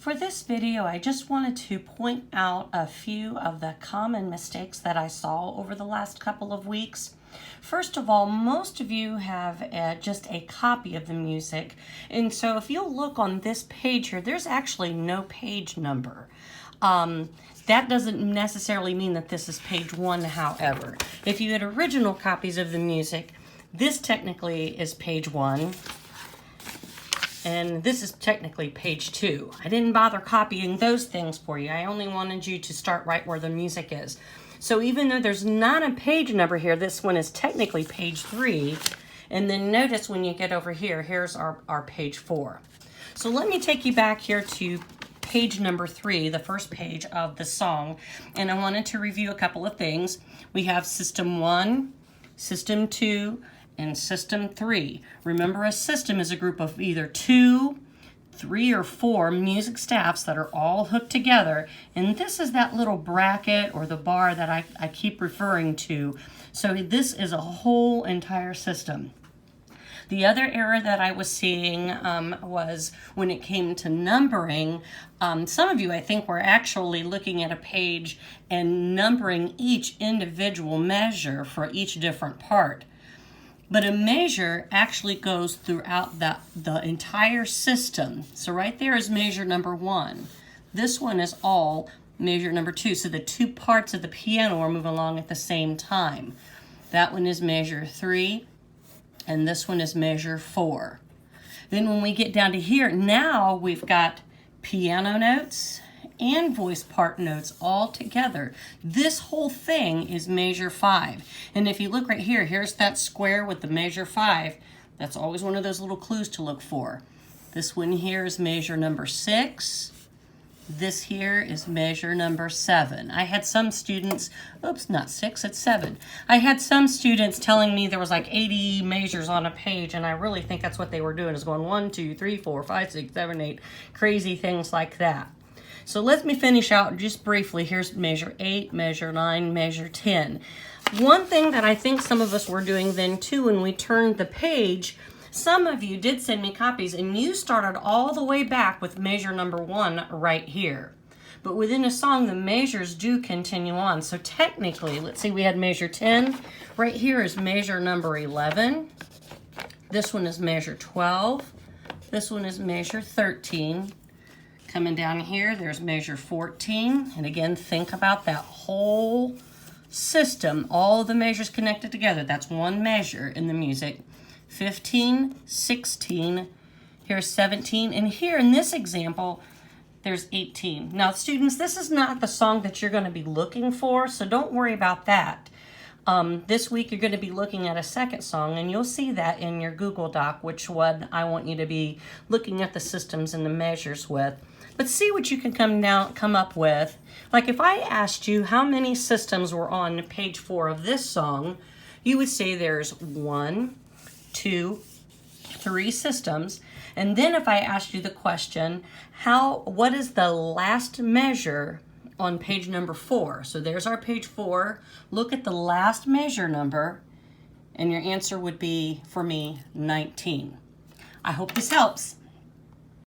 For this video, I just wanted to point out a few of the common mistakes that I saw over the last couple of weeks. First of all, most of you have just a copy of the music, and so if you'll look on this page here, there's actually no page number. That doesn't necessarily mean that this is page 1, however. If you had original copies of the music, this technically is page 1. And this is technically page 2. I didn't bother copying those things for you. I only wanted you to start right where the music is. So even though there's not a page number here, this one is technically page 3. And then notice when you get over here, here's our page 4. So let me take you back here to page number 3, the first page of the song. And I wanted to review a couple of things. We have System 1, System 2, and System 3. Remember, a system is a group of either 2, 3, or 4 music staffs that are all hooked together. And this is that little bracket or the bar that I keep referring to. So this is a whole entire system. The other error that I was seeing was when it came to numbering. Some of you, I think, were actually looking at a page and numbering each individual measure for each different part. But a measure actually goes throughout the entire system. So right there is measure number 1. This one is all measure number 2. So the two parts of the piano are moving along at the same time. That one is measure 3, and this one is measure 4. Then when we get down to here, now we've got piano notes and voice part notes all together. This whole thing is measure 5. And if you look right here, here's that square with the measure 5. That's always one of those little clues to look for. This one here is measure number 6. This here is measure number 7. I had some students, oops, not 6, it's 7. I had some students telling me there was like 80 measures on a page, and I really think that's what they were doing, is going 1, 2, 3, 4, 5, 6, 7, 8, crazy things like that. So let me finish out just briefly. Here's measure 8, measure 9, measure 10. One thing that I think some of us were doing then too, when we turned the page, some of you did send me copies and you started all the way back with measure number 1 right here. But within a song, the measures do continue on. So technically, let's see, we had measure 10. Right here is measure number 11. This one is measure 12. This one is measure 13. Coming down here, there's measure 14. And again, think about that whole system, all the measures connected together. That's one measure in the music. 15, 16, here's 17, and here in this example, there's 18. Now, students, this is not the song that you're going to be looking for, so don't worry about that. This week, you're going to be looking at a second song, and you'll see that in your Google Doc, which one I want you to be looking at the systems and the measures with. But see what you can come up with. Like if I asked you how many systems were on page 4 of this song, you would say there's 1, 2, 3 systems. And then if I asked you the question, what is the last measure on page number 4? So there's our page 4. Look at the last measure number, and your answer would be, for me, 19. I hope this helps.